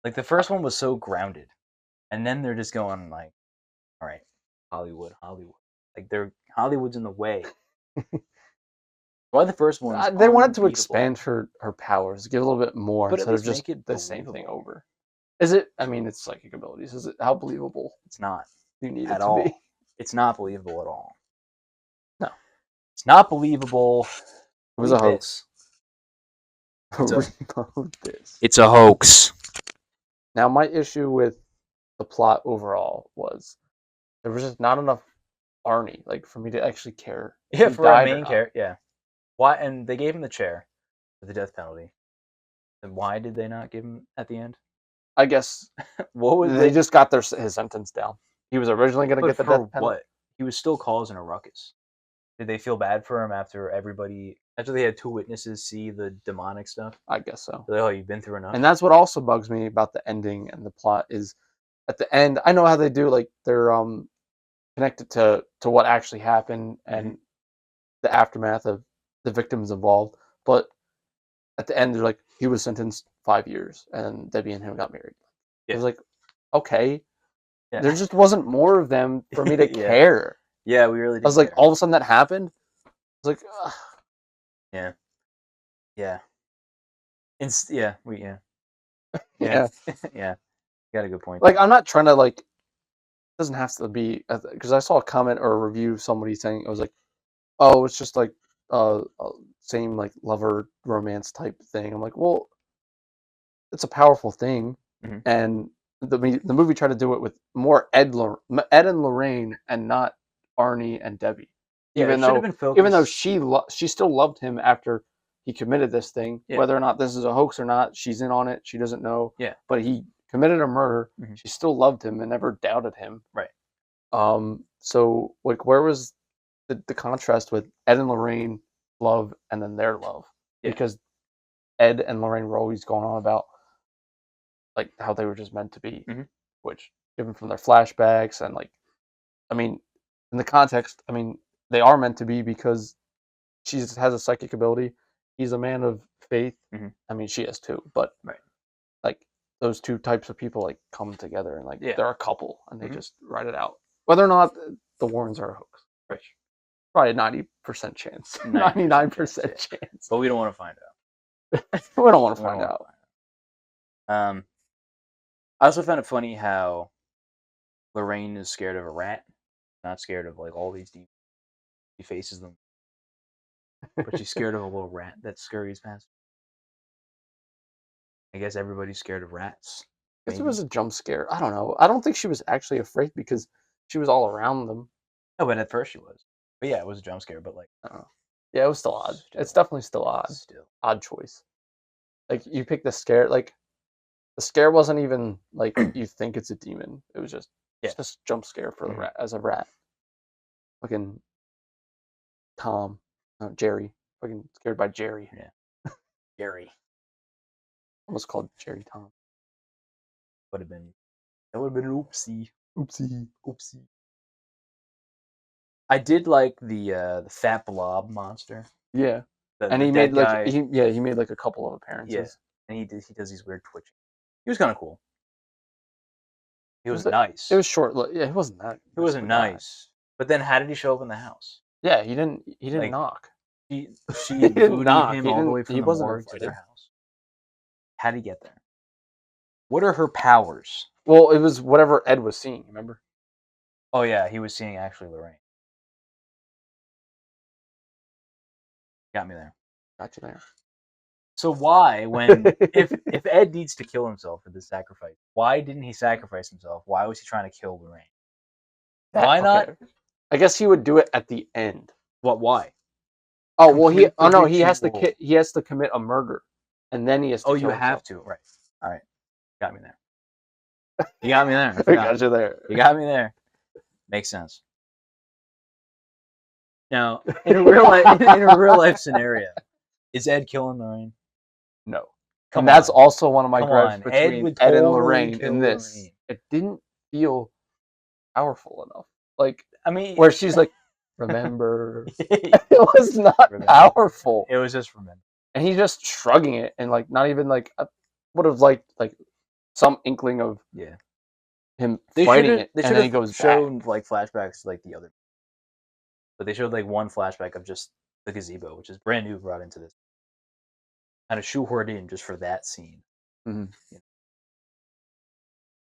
Like the first one was so grounded, and then they're just going like, "All right, Hollywood, Hollywood." Like they're Hollywood's in the way. Why the first one's They wanted to unbeatable, expand her powers, give a little bit more but at instead of least just make it the same thing believable. over. Is it? I mean, it's psychic abilities. Is it? How believable It's not do you need it at to be? all. It's not believable at all. No, It's not believable. it was a Read hoax. this. It's a Reload this. it's a hoax. Now, my issue with the plot overall was there was just not enough Arnie, like for me to actually care if Yeah, he for a died or main not. character. Yeah. Why? And they gave him the chair for the death penalty. And why did they not give him at the end? I guess What was they they? just got his sentence down. He was originally going to But get the for death penalty. what? He was still causing a ruckus. Did they feel bad for him after they had two witnesses see the demonic stuff? I guess so. They're like, oh, you've been through enough. And that's what also bugs me about the ending and the plot is at the end. I know how they do like they're connected to what actually happened and the aftermath of the victims involved, but at the end they're like he was sentenced 5 years and Debbie and him got married. I Yeah. was like, okay, Yeah. there just wasn't more of them for me to Yeah. care. Yeah, we really did. I was like, all of a sudden that happened. I was like, ugh. Yeah. Yeah. Yeah. Yeah. Yeah. Yeah. You got a good point. Like I'm not trying to like. It doesn't have to be because I saw a comment or a review of somebody saying it was like, oh, it's just like same like lover romance type thing. I'm like, well, it's a powerful thing, Mhm. and the movie tried to do it with more Ed and Lorraine, and not Arnie and Debbie. Yeah, it Even should have though been focused. she still loved him after he committed this thing, Yeah. whether or not this is a hoax or not, she's in on it. She doesn't know. Yeah. But he committed a murder. Mhm. She still loved him and never doubted him. Right. So like, where was the contrast with Ed and Lorraine love and then their love? Yeah. Because Ed and Lorraine were always going on about like how they were just meant to be, which given from their flashbacks and like, I mean, in the context, I mean, they are meant to be because she has a psychic ability. He's a man of faith. I mean, she is too, but Right. like those two types of people like come together and like Yeah. they're a couple and they just write it out. Whether or not the Warrens are a hoax, which probably 90% chance, 99% chance. But we don't want to find out. We don't want to find out. I also found it funny how Lorraine is scared of a rat, not scared of like all these deep. She faces them, but she's scared of a little rat that scurries past. I guess everybody's scared of rats. I guess it was a jump scare. I don't know. I don't think she was actually afraid because she was all around them. Oh, but at first she was. But yeah, it was a jump scare. But like, yeah, it was still odd. It's definitely still odd. Still odd choice. Like you picked the scare. Like the scare wasn't even like you think it's a demon. It was just just jump scare for the rat as a rat. Fucking Tom, Jerry. Fucking scared by Jerry. Yeah, Jerry. Almost called Jerry Tom. Would have been. That would have been an oopsie. Oopsie. I did like the fat blob monster. Yeah. And the he dead made like guy. he made like a couple of appearances. Yeah, and he does these weird twitching. He was kind of cool. He was nice. It was short. Yeah, he wasn't that. He wasn't nice. But then how did he show up in the house? Yeah, he didn't. He didn't Like, knock. She He didn't bootied knock. him He all the didn't. way from He the wasn't morgue to their invited. house. How did he get there? What are her powers? Well, it was whatever Ed was seeing. Remember? Oh yeah, he was seeing actually Lorraine. Got me there. Got you there. So why, when if Ed needs to kill himself for this sacrifice, why didn't he sacrifice himself? Why was he trying to kill Lorraine? Why not? I guess he would do it at the end. What? Why? Oh well, he. Complete the Oh no, he has to. ritual. He has to commit a murder, and then he has to. Oh, kill you have himself. to. Right. All right. Got me there. You got me there. I I forgot. got you there. You got me there. Makes sense. Now, in a real life scenario, is Ed killing Lorraine? No. Come and that's on. also one of my Come gripes on. between would Ed and totally Lorraine kill in this. Lorraine. It didn't feel powerful enough. Like, I mean, where she's like, remember. it It was not powerful. It was just remember. And he's just shrugging it and like not even like I would have liked like some inkling of him fighting it. They and should then he have goes shown back. like flashbacks to like the other. But they showed like one flashback of just the gazebo, which is brand new brought into this. Kind of shoehorned in just for that scene. Mm-hmm. Yeah.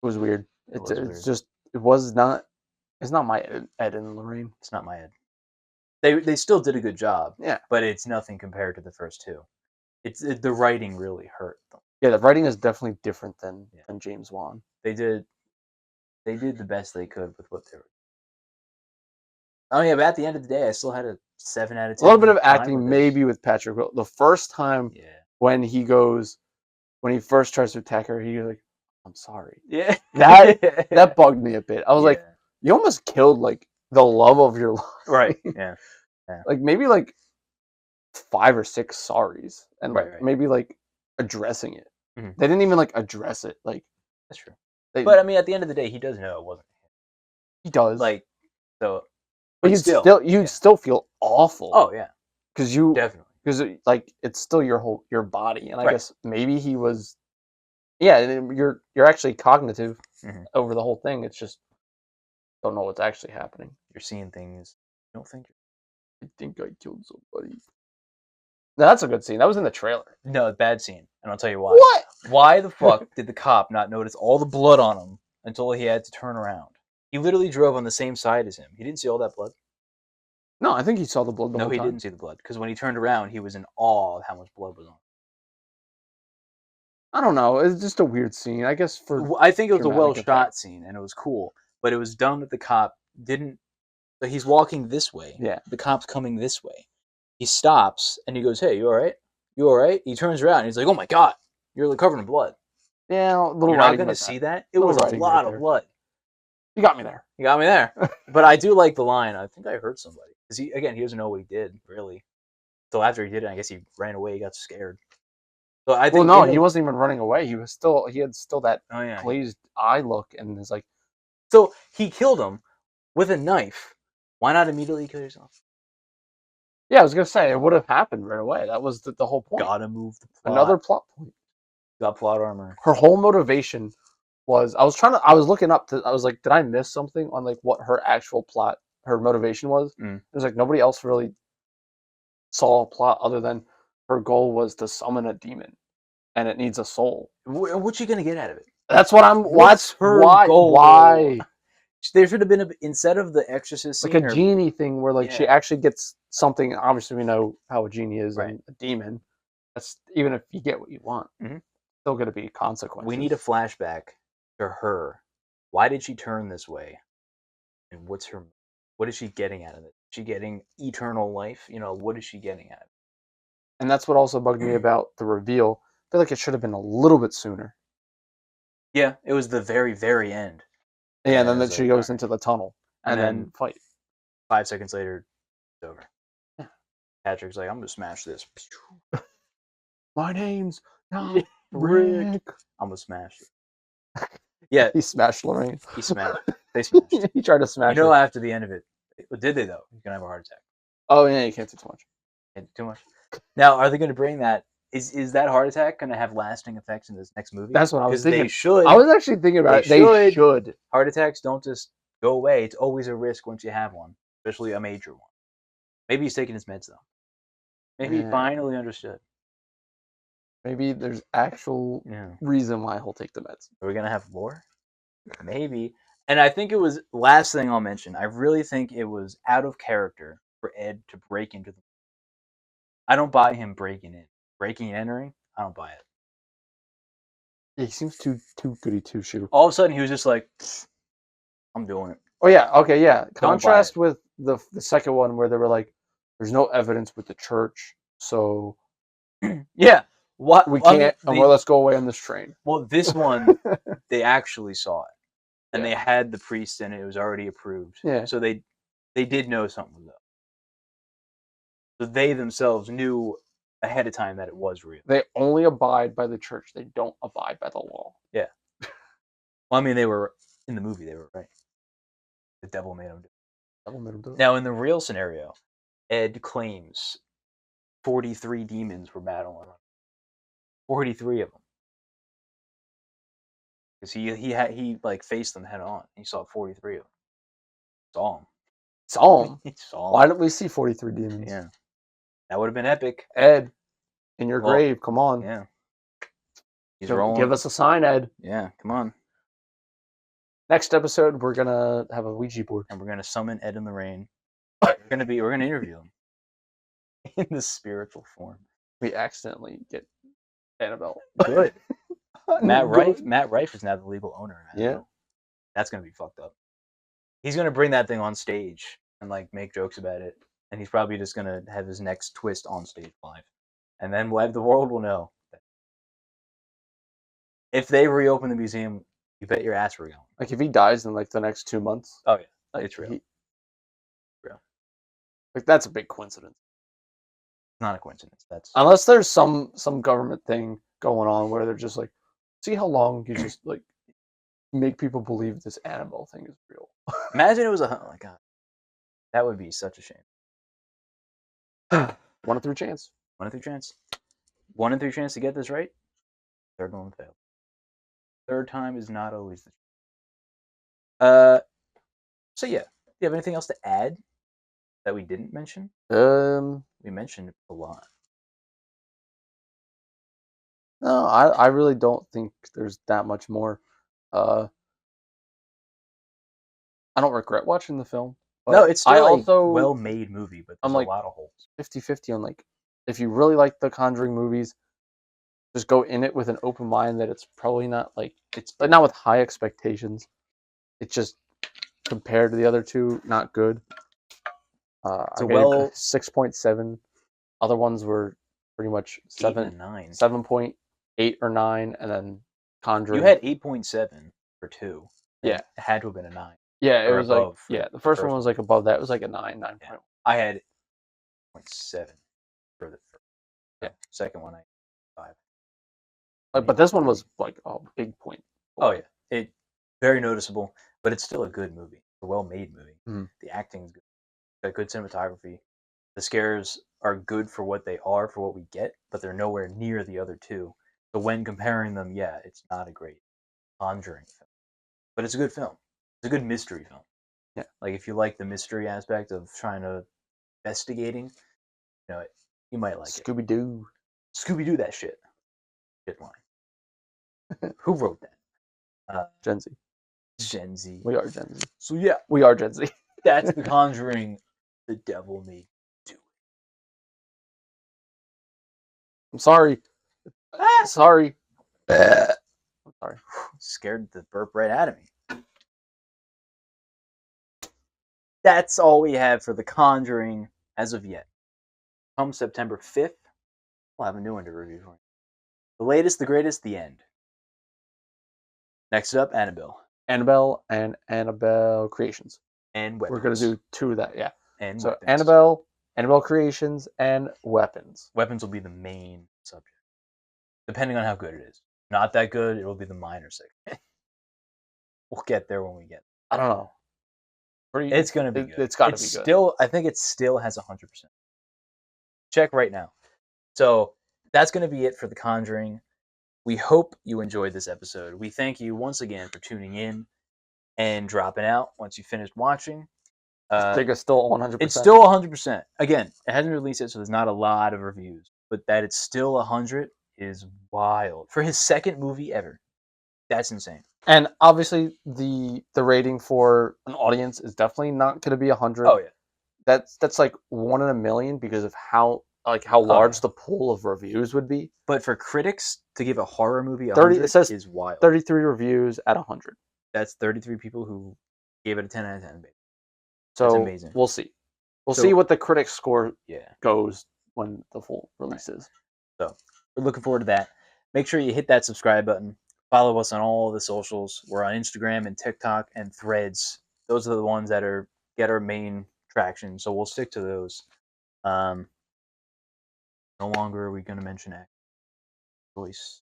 It was weird. It's just it was not. It's not my Ed and Lorraine. It's not my Ed. They still did a good job. Yeah, but it's nothing compared to the first two. The writing really hurt them. Yeah, the writing is definitely different than James Wan. They did the best they could with what they were. Oh yeah, but at the end of the day, I still had a 7 out of 10. A little bit of acting, maybe with Patrick. The first time, when he first tries to attack her, he's like, "I'm sorry." Yeah, that bugged me a bit. I was like, "You almost killed like the love of your life." Right. Yeah. Like maybe like 5 or 6 sorries, and right. maybe like addressing it. Mm-hmm. They didn't even like address it. Like that's true. But I mean, at the end of the day, he does know it wasn't him. He does. Like so. But you'd still feel awful. Oh yeah, because you definitely like it's still your body, and I guess maybe he was. Yeah, you're actually cognitive over the whole thing. It's just don't know what's actually happening. You're seeing things you don't think. I think I killed somebody. No, that's a good scene. That was in the trailer. No, bad scene, and I'll tell you why. What? Why the fuck did the cop not notice all the blood on him until he had to turn around? He literally drove on the same side as him. He didn't see all that blood. No, I think he saw the blood the whole time. No, he didn't see the blood because when he turned around, he was in awe of how much blood was on him. I don't know. It's just a weird scene. I guess I think it was a well-shot scene, and it was cool. But it was dumb that the cop didn't. But he's walking this way. Yeah. The cop's coming this way. He stops and he goes, "Hey, you all right? You all right?" He turns around and he's like, "Oh my god, you're like covered in blood." Yeah, you're not going to see that. It was a lot of blood. You got me there. You got me there. But I do like the line. I think I heard somebody because he doesn't know what he did really. Until after he did it, I guess he ran away. He got scared. So I think. Well, no, he wasn't even running away. He had still that yeah. glazed eye look, and it's like. So he killed him with a knife. Why not immediately kill yourself? Yeah, I was gonna say it would have happened right away. That was the whole point. Gotta move the plot. Another plot point. Got plot armor. Her whole motivation was I was looking up I was like, did I miss something on like what her actual plot, her motivation was? It was like nobody else really saw a plot other than her goal was to summon a demon, and it needs a soul. What's she gonna get out of it? That's what I'm. What's her goal? Why? There should have been instead of the Exorcist scene, like a genie thing where like she actually gets something. Obviously, we know how a genie is and a demon. That's even if you get what you want, still going to be consequences. We need a flashback to her. Why did she turn this way? And what is she getting out of it? Is she getting eternal life? What is she getting out of it? And that's what also bugged me about the reveal. I feel like it should have been a little bit sooner. Yeah, it was the very, very end. Yeah, and then she goes into the tunnel and then fight. 5 seconds later, it's over. Yeah. Patrick's like, I'm going to smash this. My name's not Rick. I'm going to smash it. Yeah. He smashed Lorraine. He smashed. They smashed. He tried to smash her. After the end of it, did they though? He's going to have a heart attack. Oh, yeah, you can't do too much. Can't do too much. Now, are they going to bring that Is that heart attack going to have lasting effects in this next movie? That's what I was 'Cause thinking. They should. I was actually thinking about it. They should. Heart attacks don't just go away. It's always a risk once you have one, especially a major one. Maybe he's taking his meds though. Maybe he Yeah. finally understood. Maybe there's actual Yeah. reason why he'll take the meds. Are we gonna have lore? Maybe. And I think it was last thing I'll mention. I really think it was out of character for Ed to break into the. I don't buy him breaking and entering. I don't buy it. Yeah, he seems too goody two shoe. All of a sudden, he was just like, "I'm doing it." Oh yeah, okay, yeah. Don't buy Contrast it. with the second one where they were like, "There's no evidence with the church, so Yeah. What we I mean, can't. Well, let's go away on this train." well, this one they actually saw it, and Yeah. they had the priest, and it was already approved. Yeah. So they did know something was up. So they themselves knew ahead of time that it was real. They only abide by the church. They don't abide by the law. Yeah. Well, I mean, they were in the movie. They were right. The devil made them do it. Devil made 'em do it. Now, in the real scenario, Ed claims 43 demons were battling him. 43 of them. Because he like faced them head on. He saw 43 of them. Saw them. Saw him. He saw 'em. Why didn't we see 43 demons? Yeah. That would have been epic. Ed, in your Well, grave, come on. Yeah. He's Give rolling. us a sign, Ed. Yeah, come on. Next episode, we're gonna have a Ouija board. And we're gonna summon Ed in the rain. We're gonna interview him in the spiritual form. We accidentally get Annabelle. Good. Matt Rife is now the legal owner of Annabelle. Yeah. That's gonna be fucked up. He's gonna bring that thing on stage and like make jokes about it, and he's probably just gonna have his next twist on stage live, and then the world will know. If they reopen the museum, you bet your ass we're going. Like if he dies in like the next 2 months. Oh yeah, like, it's real. Real. Like that's a big coincidence. Not a coincidence. That's Unless there's some government thing going on where they're just like, see how long you just like make people believe this Annabelle thing is real. Imagine it was oh my god, that would be such a shame. 1 in 3 chance. 1 in 3 chance. 1 in 3 chance to get this right. Third one failed. Third time is not always the. So yeah, do you have anything else to add that we didn't mention? We mentioned a lot. No, I really don't think there's that much more. I don't regret watching the film. No, it's still also a well-made movie, but there's like, a lot of holes. 50-50 on like, if you really like the Conjuring movies, just go in it with an open mind that it's probably not like, it's not with high expectations. It's just compared to the other two, not good. I gave 6.7. Other ones were pretty much 7.8 or 9, and then Conjuring. You had 8.7 for 2. Yeah, it had to have been a 9. Yeah, it or was like above the first one was like above that. It was like a 9, 9. Yeah. I had 0.7 for the first. Yeah, second one I had 5. Like, but this one was like a big point. Oh yeah, it very noticeable, but it's still a good movie. A well-made movie. Mm-hmm. The acting's good. Got good cinematography. The scares are good for what they are, for what we get, but they're nowhere near the other two. So when comparing them, yeah, it's not a great Conjuring film, but it's a good film. It's a good mystery film. Yeah, like if you like the mystery aspect of trying to investigating, you might like it. Scooby-Doo that shit. Shit line. Who wrote that? Gen Z. Gen Z. We are Gen Z. So yeah, we are Gen Z. That's The Conjuring. The devil made do it. I'm sorry. Sorry. I'm sorry. Scared the burp right out of me. That's all we have for The Conjuring as of yet. Come September 5th, we'll have a new one to review for you. The latest, the greatest, the end. Next up, Annabelle. Annabelle and Annabelle Creations. And Weapons. We're going to do 2 of that, yeah. And so Weapons. Annabelle Creations, and Weapons. Weapons will be the main subject, depending on how good it is. Not that good, it will be the minor segment. We'll get there when we get there. I don't know. It's going to be good. It's got to be good. I think it still has 100%. Check right now. So that's going to be it for The Conjuring. We hope you enjoyed this episode. We thank you once again for tuning in and dropping out once you finished watching. I think it's still 100%. It's still 100%. Again, it hasn't released yet, so there's not a lot of reviews. But that it's still 100 is wild. For his second movie ever. That's insane. And obviously, the rating for an audience is definitely not going to be 100. Oh, yeah. That's like 1 in a million because of how large the pool of reviews would be. But for critics to give a horror movie 30, 100 it says is wild. 33 reviews at 100. That's 33 people who gave it a 10 out of 10. Baby. So that's amazing. We'll see. We'll see what the critics score goes when the full release is. So we're looking forward to that. Make sure you hit that subscribe button. Follow us on all the socials. We're on Instagram and TikTok and Threads. Those are the ones that get our main traction. So we'll stick to those. No longer are we going to mention X. Voice.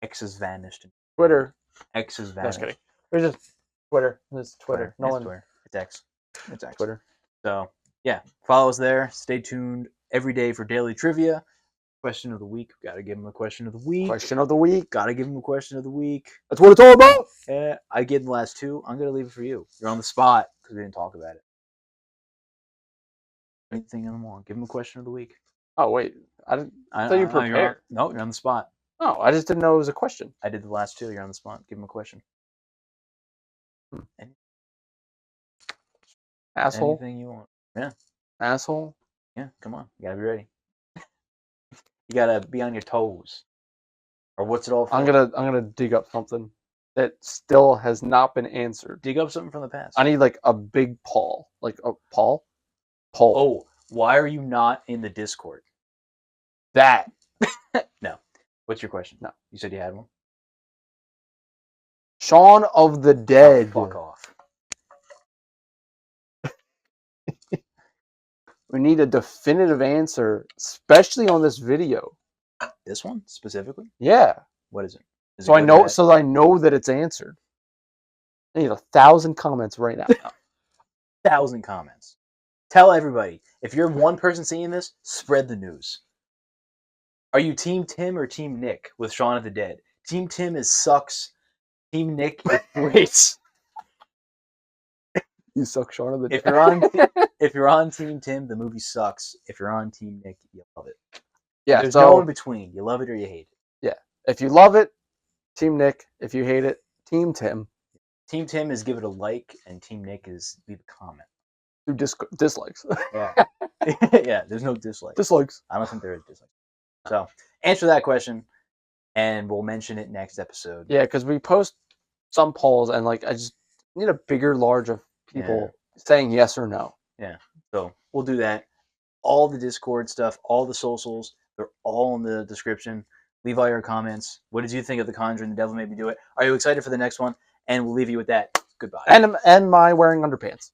X has vanished. Twitter. X has vanished. Just kidding. It's just Twitter. It's Twitter. No one. Twitter. It's X. It's X. Twitter. So yeah, follow us there. Stay tuned every day for daily trivia. Question of the week. Gotta give him a question of the week. Question of the week. Gotta give him a question of the week. That's what it's all about. Yeah, I gave the last two. I'm gonna leave it for you. You're on the spot because we didn't talk about it. Anything in the morning. Give him a question of the week. Oh wait, I thought you prepared. No, you're on the spot. No, I just didn't know it was a question. I did the last two. You're on the spot. Give him a question. Asshole. Anything you want. Yeah. Asshole. Yeah. Come on. You gotta be ready. You gotta be on your toes. Or what's it all for? I'm gonna dig up something that still has not been answered. Dig up something from the past. I need like a big Paul. Like a Paul? Paul. Oh, why are you not in the Discord? That. No. What's your question? No. You said you had one? Shaun of the Dead. Oh, fuck off. We need a definitive answer, especially on this video. This one specifically? Yeah. What is it? So I know that it's answered. I need 1,000 comments right now. 1,000 comments. Tell everybody. If you're one person seeing this, spread the news. Are you Team Tim or Team Nick with Shaun of the Dead? Team Tim is sucks. Team Nick is great. You suck, Shaun of the Dead. If you're on Team Tim, the movie sucks. If you're on Team Nick, you love it. Yeah, there's no in between. You love it or you hate it. Yeah. If you love it, Team Nick. If you hate it, Team Tim. Team Tim is give it a like, and Team Nick is leave a comment. Do dislikes. Yeah. Yeah, there's no dislikes. Dislikes. I don't think there is dislikes. So answer that question, and we'll mention it next episode. Yeah, because we post some polls, and like I just need a bigger large of people saying yes or no. Yeah. So we'll do that. All the Discord stuff, all the socials, they're all in the description. Leave all your comments. What did you think of The Conjuring? The Devil Made Me Do It. Are you excited for the next one? And we'll leave you with that. Goodbye. And my wearing underpants.